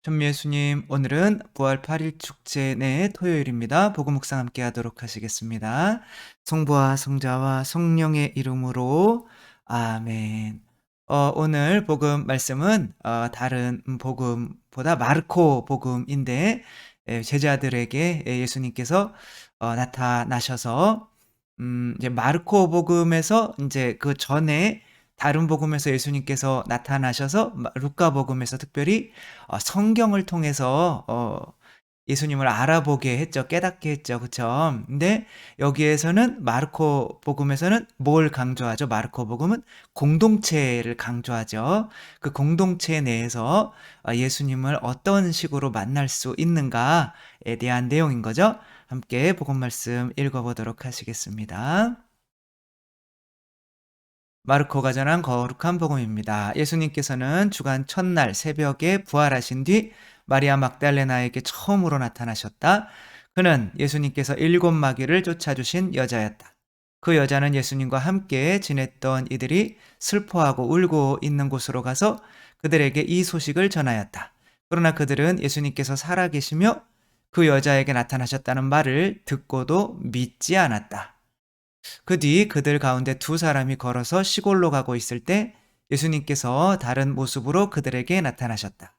천미예수님, 오늘은 부활 8일 축제 내 토요일입니다. 복음 묵상 함께 하도록 하시겠습니다. 성부와 성자와 성령의 이름으로 아멘. 오늘 복음 말씀은 다른 복음보다 마르코 복음인데 제자들에게 예수님께서 나타나셔서 이제 마르코 복음에서 이제 그 전에 다른 복음에서 예수님께서 나타나셔서 루카 복음에서 특별히 성경을 통해서 예수님을 알아보게 했죠. 깨닫게 했죠. 그쵸? 근데 여기에서는 마르코 복음에서는 뭘 강조하죠? 마르코 복음은 공동체를 강조하죠. 그 공동체 내에서 예수님을 어떤 식으로 만날 수 있는가에 대한 내용인 거죠. 함께 복음 말씀 읽어보도록 하시겠습니다. 마르코가 전한 거룩한 복음입니다. 예수님께서는 주간 첫날 새벽에 부활하신 뒤 마리아 막달레나에게 처음으로 나타나셨다. 그는 예수님께서 일곱 마귀를 쫓아주신 여자였다. 그 여자는 예수님과 함께 지냈던 이들이 슬퍼하고 울고 있는 곳으로 가서 그들에게 이 소식을 전하였다. 그러나 그들은 예수님께서 살아계시며 그 여자에게 나타나셨다는 말을 듣고도 믿지 않았다. 그 뒤 그들 가운데 두 사람이 걸어서 시골로 가고 있을 때 예수님께서 다른 모습으로 그들에게 나타나셨다.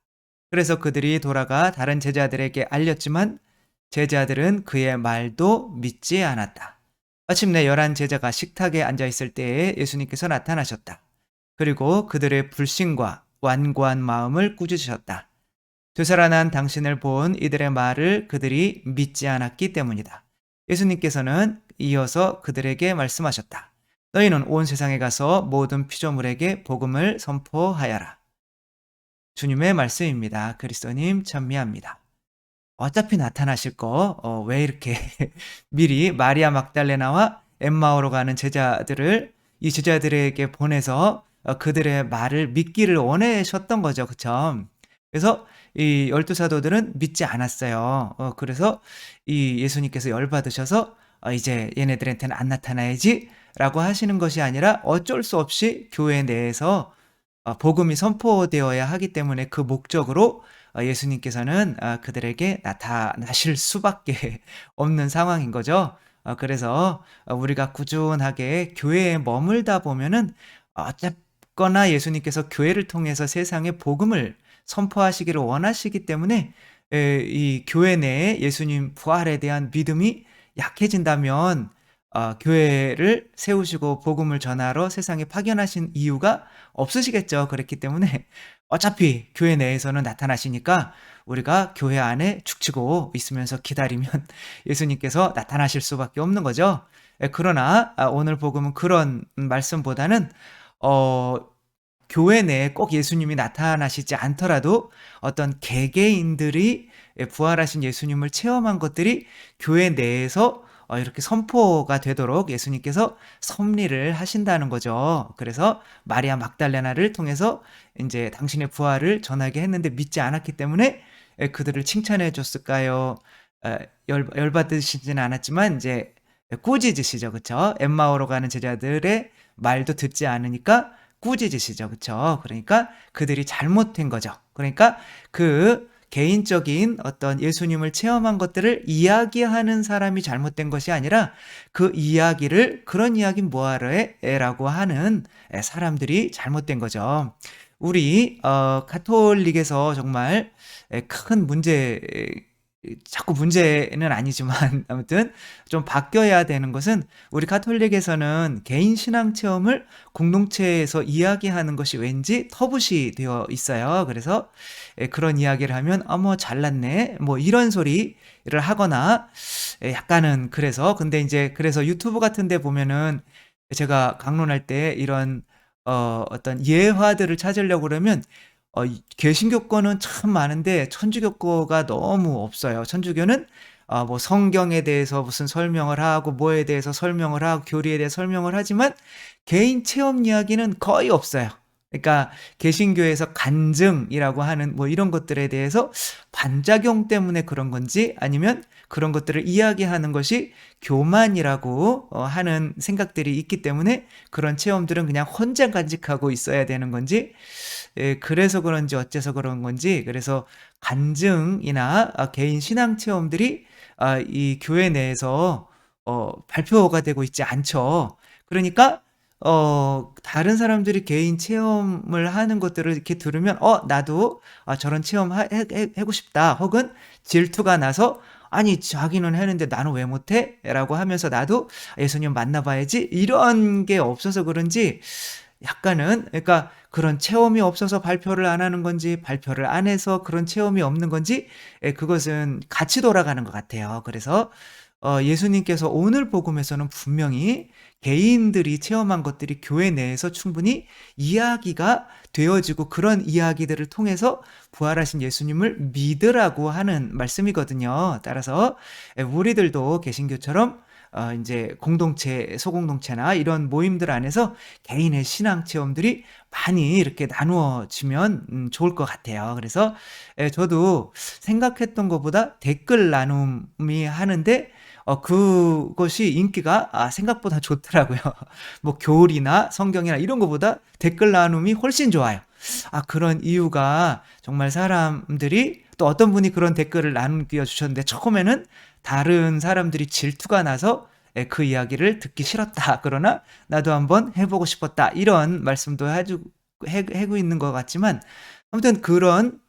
그래서 그들이 돌아가 다른 제자들에게 알렸지만 제자들은 그의 말도 믿지 않았다. 마침내 11제자가 식탁에 앉아 있을 때에 예수님께서 나타나셨다. 그리고 그들의 불신과 완고한 마음을 꾸짖으셨다. 되살아난 당신을 본 이들의 말을 그들이 믿지 않았기 때문이다. 예수님께서는 이어서 그들에게 말씀하셨다. 너희는 온 세상에 가서 모든 피조물에게 복음을 선포하여라. 주님의 말씀입니다. 그리스도님 찬미합니다. 어차피 나타나실 거 왜 이렇게 미리 마리아 막달레나와 엠마오로 가는 제자들을 이 제자들에게 보내서 그들의 말을 믿기를 원하셨던 거죠. 그쵸? 그래서 이 12사도들은 믿지 않았어요. 그래서 이 예수님께서 열받으셔서 이제 얘네들한테는 안 나타나야지 라고 하시는 것이 아니라 어쩔 수 없이 교회 내에서 복음이 선포되어야 하기 때문에 그 목적으로 예수님께서는 그들에게 나타나실 수밖에 없는 상황인 거죠. 그래서 우리가 꾸준하게 교회에 머물다 보면은 어쨌거나 예수님께서 교회를 통해서 세상에 복음을 선포하시기를 원하시기 때문에 이 교회 내에 예수님 부활에 대한 믿음이 약해진다면 교회를 세우시고 복음을 전하러 세상에 파견하신 이유가 없으시겠죠. 그렇기 때문에 어차피 교회 내에서는 나타나시니까 우리가 교회 안에 죽치고 있으면서 기다리면 예수님께서 나타나실 수밖에 없는 거죠. 그러나 오늘 복음은 그런 말씀보다는 어 교회 내에 꼭 예수님이 나타나시지 않더라도 어떤 개개인들이 부활하신 예수님을 체험한 것들이 교회 내에서 이렇게 선포가 되도록 예수님께서 섭리를 하신다는 거죠. 그래서 마리아 막달레나를 통해서 인제 당신의 부활을 전하게 했는데 믿지 않았기 때문에 그들을 칭찬해 줬을까요? 열받으시지는 않았지만 인제 꾸짖으시죠. 그쵸? 엠마오로 가는 제자들의 말도 듣지 않으니까 꾸짖으시죠. 그쵸? 그러니까 그들이 잘못된 거죠. 그러니까 그 개인적인 어떤 예수님을 체험한 것들을 이야기하는 사람이 잘못된 것이 아니라 그 이야기를 그런 이야기는 뭐하러 해? 라고 하는 사람들이 잘못된 거죠. 우리 가톨릭에서 정말 큰 문제 자꾸 문제는 아니지만 아무튼 좀 바뀌어야 되는 것은 우리 가톨릭에서는 개인 신앙 체험을 공동체에서 이야기하는 것이 왠지 터부시 되어 있어요. 그래서 그런 이야기를 하면 뭐 잘났네." 뭐 이런 소리를 하거나 약간은 그래서 근데 인제 그래서 유튜브 같은 데 보면은 제가 강론할 때 이런 어떤 예화들을 찾으려고 그러면 이 개신교 거는 참 많은데 천주교 거가 너무 없어요. 천주교는 뭐 성경에 대해서 무슨 설명을 하고 뭐에 대해서 설명을 하고 교리에 대해 설명을 하지만 개인 체험 이야기는 거의 없어요. 그러니까 개신교에서 간증이라고 하는 뭐 이런 것들에 대해서 반작용 때문에 그런 건지 아니면 그런 것들을 이야기하는 것이 교만이라고 하는 생각들이 있기 때문에 그런 체험들은 그냥 혼자 간직하고 있어야 되는 건지 그래서 그런지 어째서 그런 건지 그래서 간증이나 개인 신앙 체험들이 이 교회 내에서 발표가 되고 있지 않죠. 그러니까 다른 사람들이 개인 체험을 하는 것들을 이렇게 들으면 나도 저런 체험 하고 싶다. 혹은 질투가 나서 아니 자기는 했는데 나는 왜 못해? 라고 하면서 나도 예수님 만나봐야지 이런 게 없어서 그런지 약간은 그러니까 그런 체험이 없어서 발표를 안 하는 건지 발표를 안 해서 그런 체험이 없는 건지 그것은 같이 돌아가는 것 같아요. 그래서 예수님께서 오늘 복음에서는 분명히 개인들이 체험한 것들이 교회 내에서 충분히 이야기가 되어지고 그런 이야기들을 통해서 부활하신 예수님을 믿으라고 하는 말씀이거든요. 따라서 우리들도 개신교처럼 인제 공동체, 소공동체나 이런 모임들 안에서 개인의 신앙 체험들이 많이 이렇게 나누어지면 좋을 것 같아요. 그래서 저도 생각했던 것보다 댓글 나눔이 하는데 그것이 인기가 생각보다 좋더라고요. 뭐 교리나 성경이나 이런 것보다 댓글 나눔이 훨씬 좋아요. 그런 이유가 정말 사람들이 또 어떤 분이 그런 댓글을 남겨 주셨는데 처음에는 다른 사람들이 질투가 나서 그 이야기를 듣기 싫었다. 그러나 나도 한번 해 보고 싶었다. 이런 말씀도 하고 있는 것 같지만 아무튼 그런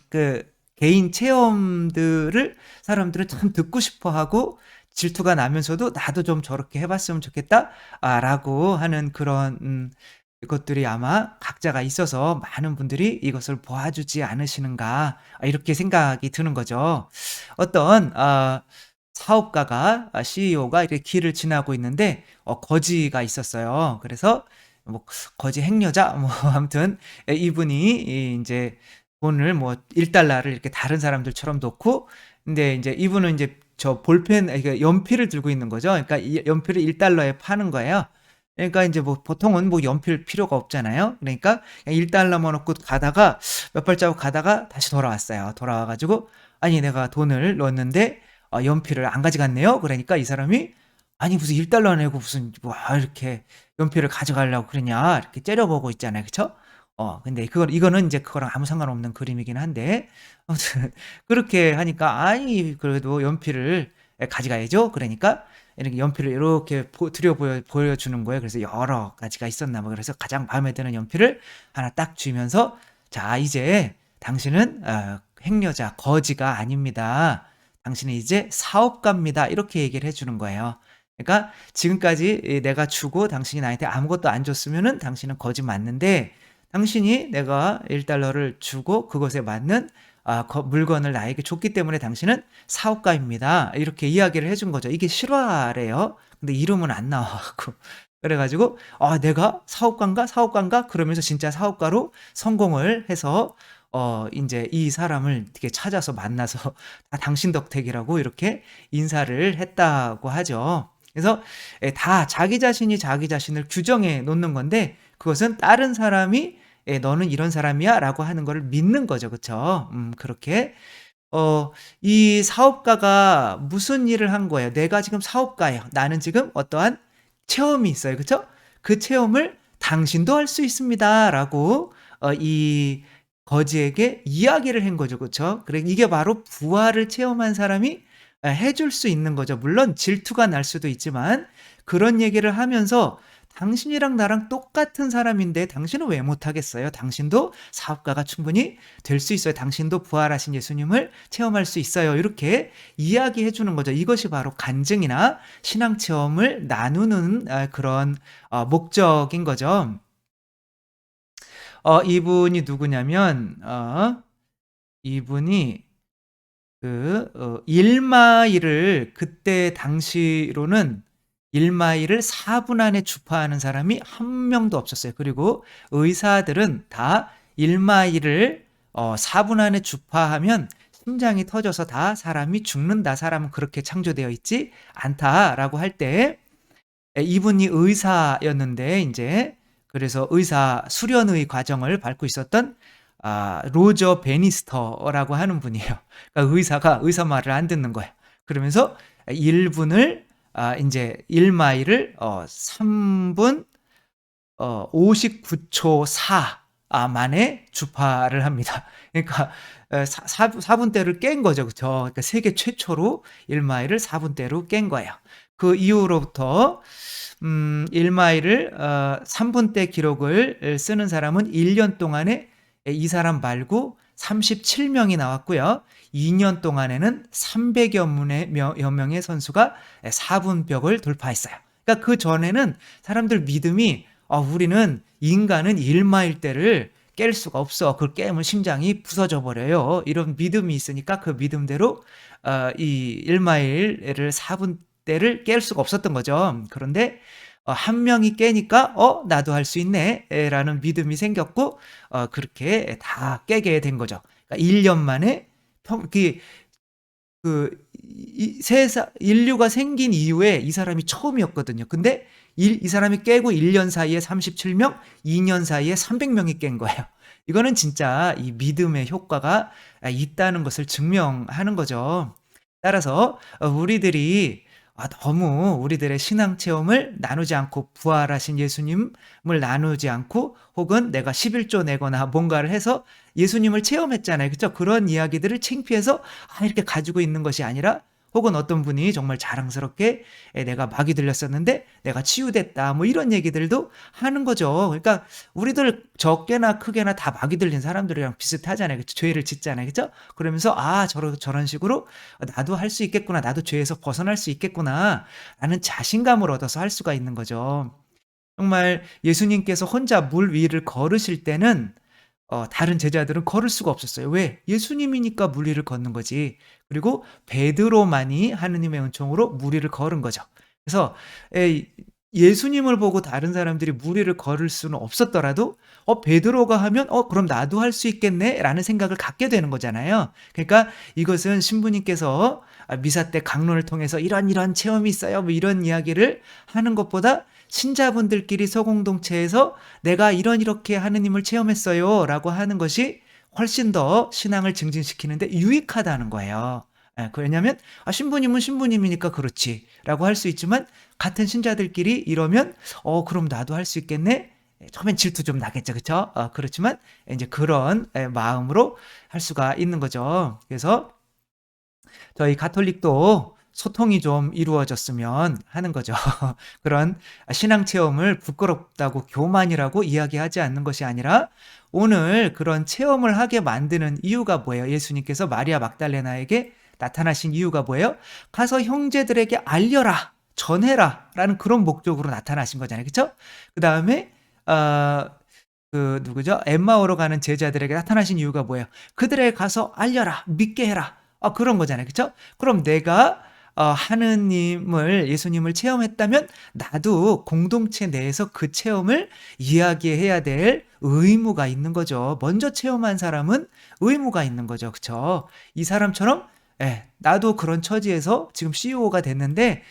그 개인 체험들을 사람들은 참 듣고 싶어 하고 질투가 나면서도 '나도 좀 저렇게 해 봤으면 좋겠다.' 라고 하는 그런 것들이 아마 각자가 있어서 많은 분들이 이것을 보아주지 않으시는가 이렇게 생각이 드는 거죠. 어떤 사업가가 CEO가 이렇게 길을 지나고 있는데 거지가 있었어요. 그래서 뭐 거지 행여자 뭐 아무튼 이분이 인제 돈을 뭐 $1를 이렇게 다른 사람들처럼 놓고 근데 인제 이분은 인제 저 볼펜 그러니까 연필을 들고 있는 거죠. 그러니까 이 연필을 $1에 파는 거예요. 그러니까 인제 뭐 보통은 뭐 연필 필요가 없잖아요. 그러니까 그냥 $1만 놓고 가다가 몇 발자국 가다가 다시 돌아왔어요. 돌아와 가지고 "아니 내가 돈을 넣었는데 연필을 안 가져갔네요." 그러니까 이 사람이 "아니 무슨 $1 내고 무슨 뭐 이렇게 연필을 가져가려고 그러냐." 이렇게 째려보고 있잖아요. 그쵸? 근데 이거는 인제 그거랑 아무 상관없는 그림이긴 한데 아무튼 그렇게 하니까 "아이 그래도 연필을 가져가야죠." 그러니까 이렇게 연필을 요렇게 보여주는 거예요. 그래서 여러 가지가 있었나 봐. 그래서 가장 마음에 드는 연필을 하나 딱 쥐면서 "자 이제 당신은 행여자, 거지가 아닙니다. 당신은 이제 사업가입니다." 이렇게 얘기를 해 주는 거예요. 그러니까 지금까지 내가 주고 당신이 나한테 아무것도 안 줬으면은 당신은 거지 맞는데 당신이 내가 $1를 주고 그것에 맞는 물건을 나에게 줬기 때문에 당신은 사업가입니다. 이렇게 이야기를 해준 거죠. 이게 실화래요. 근데 이름은 안 나와 갖고. 그래 가지고 '내가 사업가인가? 사업가인가?' 그러면서 진짜 사업가로 성공을 해서 인제 이 사람을 이렇게 찾아서 만나서 당신 덕택이라고 이렇게 인사를 했다고 하죠. 그래서 다 자기 자신이 자기 자신을 규정해 놓는 건데 그것은 다른 사람이 "너는 이런 사람이야."라고 하는 거를 믿는 거죠. 그쵸? 그렇게 이 사업가가 무슨 일을 한 거예요? 내가 지금 사업가예요. 나는 지금 어떠한 체험이 있어요. 그쵸? 그 체험을 "당신도 할 수 있습니다."라고 이 거지에게 이야기를 한 거죠. 그쵸? 그래 이게 바로 부활을 체험한 사람이 해줄 수 있는 거죠. 물론 질투가 날 수도 있지만 그런 얘기를 하면서 "당신이랑 나랑 똑같은 사람인데 당신은 왜 못하겠어요? 당신도 사업가가 충분히 될 수 있어요. 당신도 부활하신 예수님을 체험할 수 있어요." 이렇게 이야기해 주는 거죠. 이것이 바로 간증이나 신앙 체험을 나누는 그런 목적인 거죠. 이분이 누구냐면 이분이 그 1 마일을 그때 당시로는 1 마일을 4분 안에 주파하는 사람이 한 명도 없었어요. 그리고 의사들은 다 1 마일을 4분 안에 주파하면 심장이 터져서 다 "사람이 죽는다. 사람은 그렇게 창조되어 있지 않다."라고 할 때 이분이 의사였는데 인제 그래서 수련의 과정을 밟고 있었던 로저 베니스터라고 하는 분이에요. 그러니까 의사가 의사 말을 안 듣는 거예요. 그러면서 1분을 인제 1마일을 3분 59초 4 만에 주파를 합니다. 그러니까 4 분대를 깬 거죠. 그쵸? 그러니까 세계 최초로 1마일을 4분대로 깬 거예요. 그 이후로부터 1마일을 3분대 기록을 쓰는 사람은 1년 동안에 이 사람 말고 37명이 나왔고요. 2년 동안에는 300여 명의 선수가 4분벽을 돌파했어요. 그러니까 그전에는 사람들 믿음이 우리는 인간은 1마일대를 깰 수가 없어. 그걸 깨면 심장이 부서져 버려요. 이런 믿음이 있으니까 그 믿음대로 이 1마일을 4분대를 깰 수가 없었던 거죠. 그런데 한 명이 깨니까 '나도 할 수 있네.' 라는 믿음이 생겼고 그렇게 다 깨게 된 거죠. 그러니까 1년 만에 평 이 세사 인류가 생긴 이후에 이 사람이 처음이었거든요. 근데 이 사람이 깨고 1년 사이에 37명, 2년 사이에 300 명이 깬 거예요. 이거는 진짜 이 믿음의 효과가 있다는 것을 증명하는 거죠. 따라서 우리들이 너무 우리들의 신앙 체험을 나누지 않고 부활하신 예수님을 나누지 않고 혹은 내가 11조 내거나 뭔가를 해서 예수님을 체험했잖아요. 그쵸? 그런 이야기들을 창피해서 이렇게 가지고 있는 것이 아니라 혹은 어떤 분이 정말 자랑스럽게 내가 마귀 들렸었는데 내가 치유됐다 뭐 이런 얘기들도 하는 거죠. 그러니까 우리들 적게나 크게나 다 마귀 들린 사람들이랑 비슷하잖아요. 그쵸? 죄를 짓잖아요. 그죠? 그러면서 저런 식으로 나도 할 수 있겠구나. 나도 죄에서 벗어날 수 있겠구나. 라는 자신감을 얻어서 할 수가 있는 거죠. 정말 예수님께서 혼자 물 위를 걸으실 때는 다른 제자들은 걸을 수가 없었어요. 왜? 예수님이니까 물 위를 걷는 거지. 그리고 베드로만이 하느님의 은총으로 물 위를 걸은 거죠. 그래서 에 예수님을 보고 다른 사람들이 물 위를 걸을 수는 없었더라도 베드로가 하면 '그럼 나도 할 수 있겠네.'라는 생각을 갖게 되는 거잖아요. 그러니까 이것은 신부님께서 미사 때 강론을 통해서 "이런 체험이 있어요." 뭐 이런 이야기를 하는 것보다 신자분들끼리 소공동체에서 "내가 이렇게 하느님을 체험했어요."라고 하는 것이 훨씬 더 신앙을 증진시키는 데 유익하다는 거예요. 왜냐하면 신부님은 신부님이니까 그렇지."라고 할 수 있지만 같은 신자들끼리 이러면 그럼 나도 할 수 있겠네?' 처음엔 질투 좀 나겠죠. 그쵸? 그렇지만 인제 그런 마음으로 할 수가 있는 거죠. 그래서 저희 가톨릭도 소통이 좀 이루어졌으면 하는 거죠. 그런 신앙 체험을 부끄럽다고 교만이라고 이야기하지 않는 것이 아니라 오늘 그런 체험을 하게 만드는 이유가 뭐예요? 예수님께서 마리아 막달레나에게 나타나신 이유가 뭐예요? "가서 형제들에게 알려라. 전해라."라는 그런 목적으로 나타나신 거잖아요. 그쵸? 그다음에 어 누구죠? 엠마오로 가는 제자들에게 나타나신 이유가 뭐예요? "그들에게 가서 알려라. 믿게 해라." 그런 거잖아요. 그쵸? 그럼 내가 하느님을 예수님을 체험했다면 나도 공동체 내에서 그 체험을 이야기해야 될 의무가 있는 거죠. 먼저 체험한 사람은 의무가 있는 거죠. 그쵸? 이 사람처럼 나도 그런 처지에서 지금 CEO가 됐는데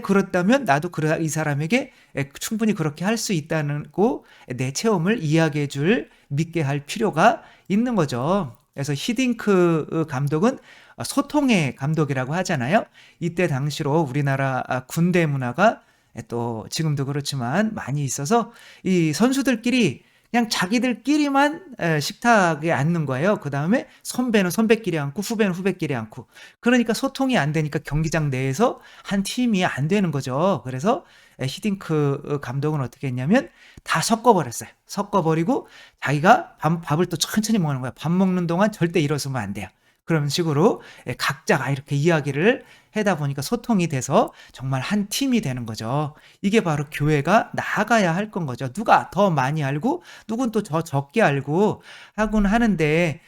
그렇다면 나도 이 사람에게 충분히 그렇게 할 수 있다고 내 체험을 이야기해 줄 믿게 할 필요가 있는 거죠. 그래서 히딩크 감독은 소통의 감독이라고 하잖아요. 이때 당시로 우리나라 군대 문화가 또 지금도 그렇지만 많이 있어서 이 선수들끼리 그냥 자기들끼리만 식탁에 앉는 거예요. 그다음에 선배는 선배끼리 앉고 후배는 후배끼리 앉고. 그러니까 소통이 안 되니까 경기장 내에서 한 팀이 안 되는 거죠. 그래서 히딩크 감독은 어떻게 했냐면 다 섞어 버렸어요. 섞어 버리고 자기가 밥을 또 천천히 먹는 거예요. 밥 먹는 동안 절대 일어서면 안 돼요. 그런 식으로 각자가 이렇게 이야기를 하다 보니까 소통이 돼서 정말 한 팀이 되는 거죠. 이게 바로 교회가 나아가야 할 건 거죠. 누가 더 많이 알고 누군 또 더 적게 알고 하곤 하는데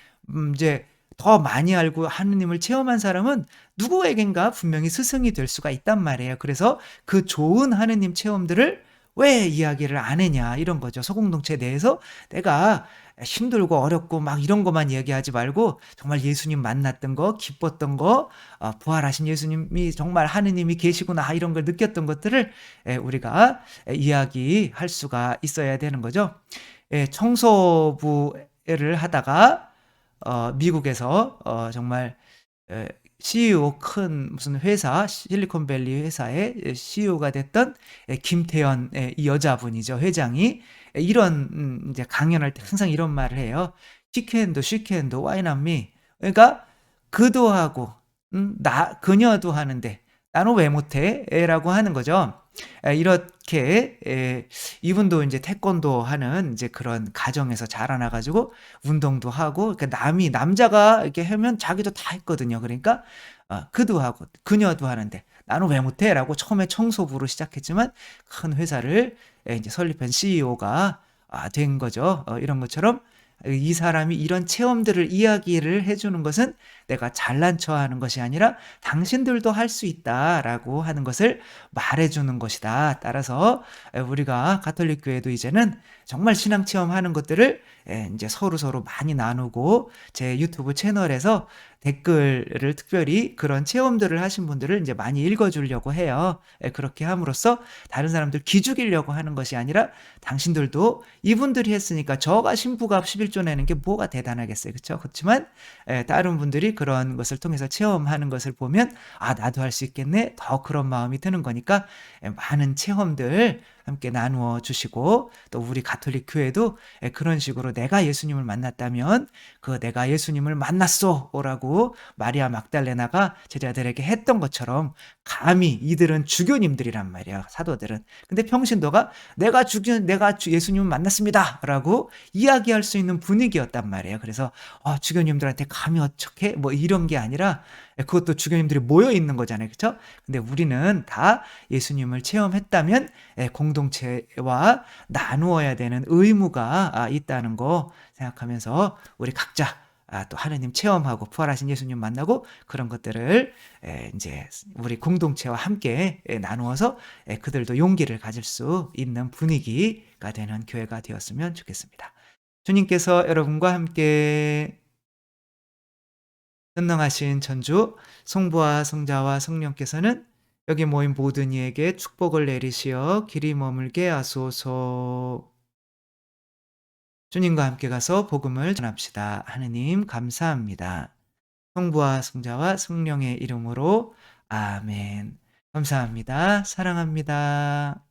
이제 더 많이 알고 하느님을 체험한 사람은 누구에겐가 분명히 스승이 될 수가 있단 말이에요. 그래서 그 좋은 하느님 체험들을 왜 이야기를 안 했냐 이런 거죠. 소공동체 내에서 내가 힘들고 어렵고 막 이런 것만 얘기하지 말고 정말 예수님 만났던 거, 기뻤던 거, 부활하신 예수님이 정말 하느님이 계시구나 이런 걸 느꼈던 것들을 우리가 이야기할 수가 있어야 되는 거죠. 청소부 일을 하다가 미국에서 정말 에 CEO, 큰 무슨 회사 실리콘밸리 회사의 CEO가 됐던 김태현, 이 여자분이죠, 회장이. 이런 인제 강연할 때 항상 이런 말을 해요. "She can do, she can do. Why not me?" 그러니까 그도 하고 나 그녀도 하는데 "나는 왜 못해?" 라고 하는 거죠. 이렇게 이분도 인제 태권도 하는 인제 그런 가정에서 자라나 가지고 운동도 하고, 그러니까 남이 남자가 이렇게 하면 자기도 다 했거든요. 그러니까 그도 하고 그녀도 하는데 "나는 왜 못해?"라고 처음에 청소부로 시작했지만 큰 회사를 인제 설립한 CEO가 된 거죠. 이런 것처럼 이 사람이 이런 체험들을 이야기를 해 주는 것은 내가 잘난 척하는 것이 아니라 "당신들도 할 수 있다."라고 하는 것을 말해 주는 것이다. 따라서 우리가 가톨릭 교회도 이제는 정말 신앙 체험하는 것들을 인제 서로서로 많이 나누고, 제 유튜브 채널에서 댓글을 특별히 그런 체험들을 하신 분들을 인제 많이 읽어 주려고 해요. 그렇게 함으로써 다른 사람들 기죽이려고 하는 것이 아니라 당신들도 이분들이 했으니까 저가 신부가 11조 내는 게 뭐가 대단하겠어요. 그쵸? 그렇지만 다른 분들이 그런 것을 통해서 체험하는 것을 보면 '아 나도 할 수 있겠네.' 더 그런 마음이 드는 거니까 많은 체험들 함께 나누어 주시고, 또 우리 가톨릭 교회도 그런 식으로 내가 예수님을 만났다면 그 "내가 예수님을 만났소."라고 마리아 막달레나가 제자들에게 했던 것처럼, 감히 이들은 주교님들이란 말이야, 사도들은. 근데 평신도가 "내가 주 예수님을 만났습니다."라고 이야기할 수 있는 분위기였단 말이에요. 그래서 주교님들한테 "감히 어떻게?" 뭐 이런 게 아니라 그것도 주교님들이 모여 있는 거잖아요. 그쵸? 근데 우리는 다 예수님을 체험했다면 공동체와 나누어야 되는 의무가 있다는 거 생각하면서 우리 각자 또 하느님 체험하고 부활하신 예수님 만나고 그런 것들을 인제 우리 공동체와 함께 나누어서 그들도 용기를 가질 수 있는 분위기가 되는 교회가 되었으면 좋겠습니다. 주님께서 여러분과 함께 전능하신 천주 성부와 성자와 성령께서는 여기 모인 모든 이에게 축복을 내리시어 길이 머물게 하소서. 주님과 함께 가서 복음을 전합시다. 하느님 감사합니다. 성부와 성자와 성령의 이름으로 아멘. 감사합니다. 사랑합니다.